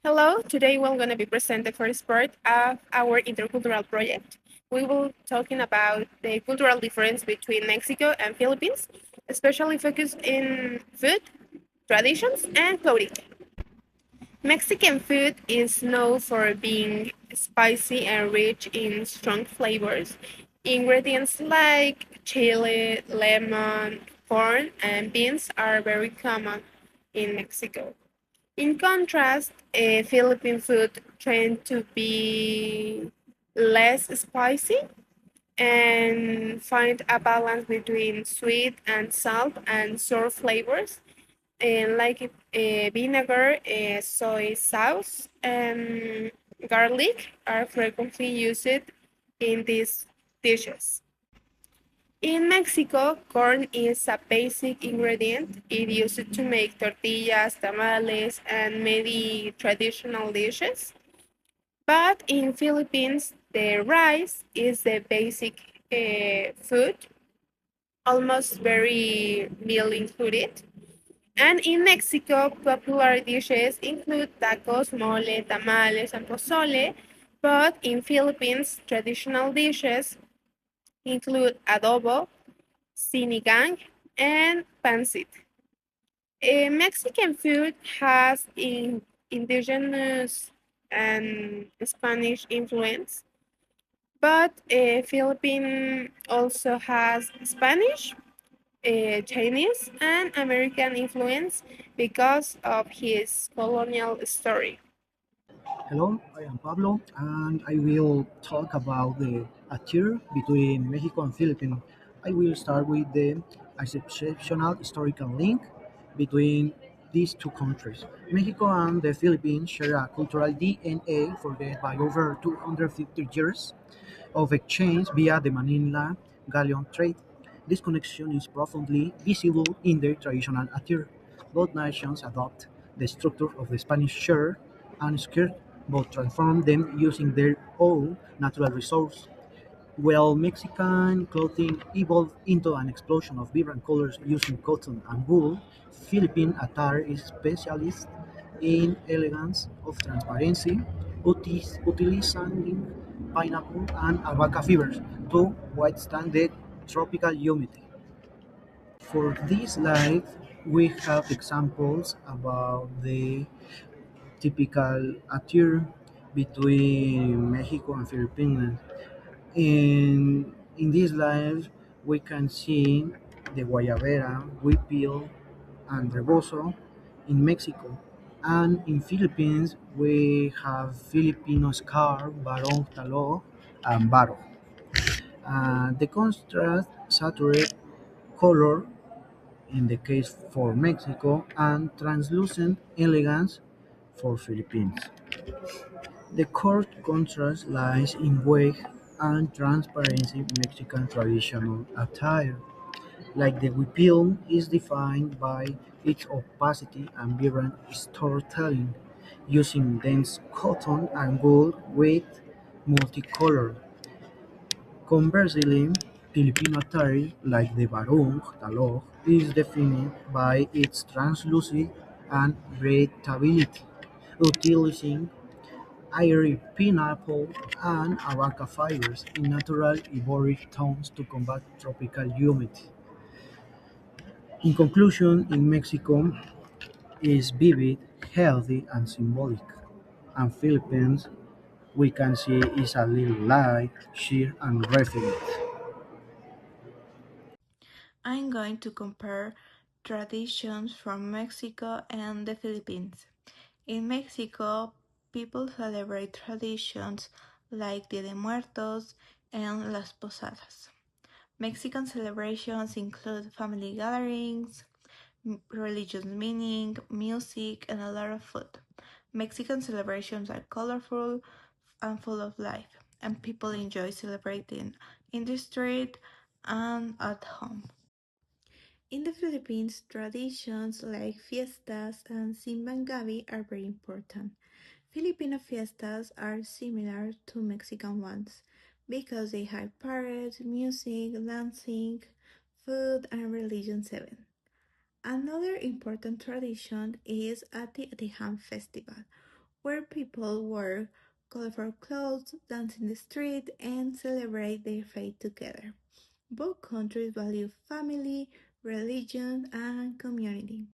Hello, today we're going to be presenting the first part of our intercultural project. We will talking about the cultural difference between Mexico and Philippines, especially focused in food, traditions, and clothing. Mexican food is known for being spicy and rich in strong flavors. Ingredients like chili, lemon, corn, and beans are very common in Mexico. In contrast, Philippine food tend to be less spicy and find a balance between sweet and salt and sour flavors, and like vinegar, soy sauce, and garlic are frequently used in these dishes. In Mexico, corn is a basic ingredient. It used to make tortillas, tamales, and many traditional dishes. But in Philippines, the rice is the basic food, almost very meal included. And in Mexico, popular dishes include tacos, mole, tamales, and pozole. But in Philippines, traditional dishes include adobo, sinigang, and pancit. Mexican food has indigenous and Spanish influence, but Philippine also has Spanish, Chinese, and American influence because of his colonial story. Hello, I am Pablo, and I will talk about the tier between Mexico and Philippines. I will start with the exceptional historical link between these two countries. Mexico and the Philippines share a cultural DNA forged by over 250 years of exchange via the Manila galleon trade. This connection is profoundly visible in their traditional attire. Both nations adopt the structure of the Spanish shirt and skirt, but transform them using their own natural resources. While Mexican clothing evolved into an explosion of vibrant colors using cotton and wool, Philippine attire is specialist in elegance of transparency, utilizing pineapple and alpaca fibers to withstand the tropical humidity. For this slide, we have examples about the typical attire between Mexico and Philippines. In this live, we can see the guayabera, huipil, and rebozo in Mexico. And in Philippines, we have Filipino scarf, barong talo, and baro. The contrast saturated color in the case for Mexico and translucent elegance for Philippines. The core contrast lies in weight and transparency Mexican traditional attire, like the huipil, is defined by its opacity and vibrant storytelling, using dense cotton and wool with multicolor. Conversely, Filipino attire, like the barong talog, is defined by its translucent and breathability, utilizing airy pineapple and abaca fibers in natural ivory tones to combat tropical humidity. In conclusion, in Mexico is vivid, healthy, and symbolic, and Philippines we can see is a little light, sheer, and refined. I'm going to compare traditions from Mexico and the Philippines. In Mexico, people celebrate traditions like Dia de Muertos and Las Posadas. Mexican celebrations include family gatherings, religious meaning, music, and a lot of food. Mexican celebrations are colorful and full of life, and people enjoy celebrating in the street and at home. In the Philippines, traditions like fiestas and simbang gabi are very important. Filipino fiestas are similar to Mexican ones because they have parades, music, dancing, food, and religious events. Another important tradition is Ati Atihan Festival, where people wear colorful clothes, dance in the street, and celebrate their faith together. Both countries value family, religion, and community.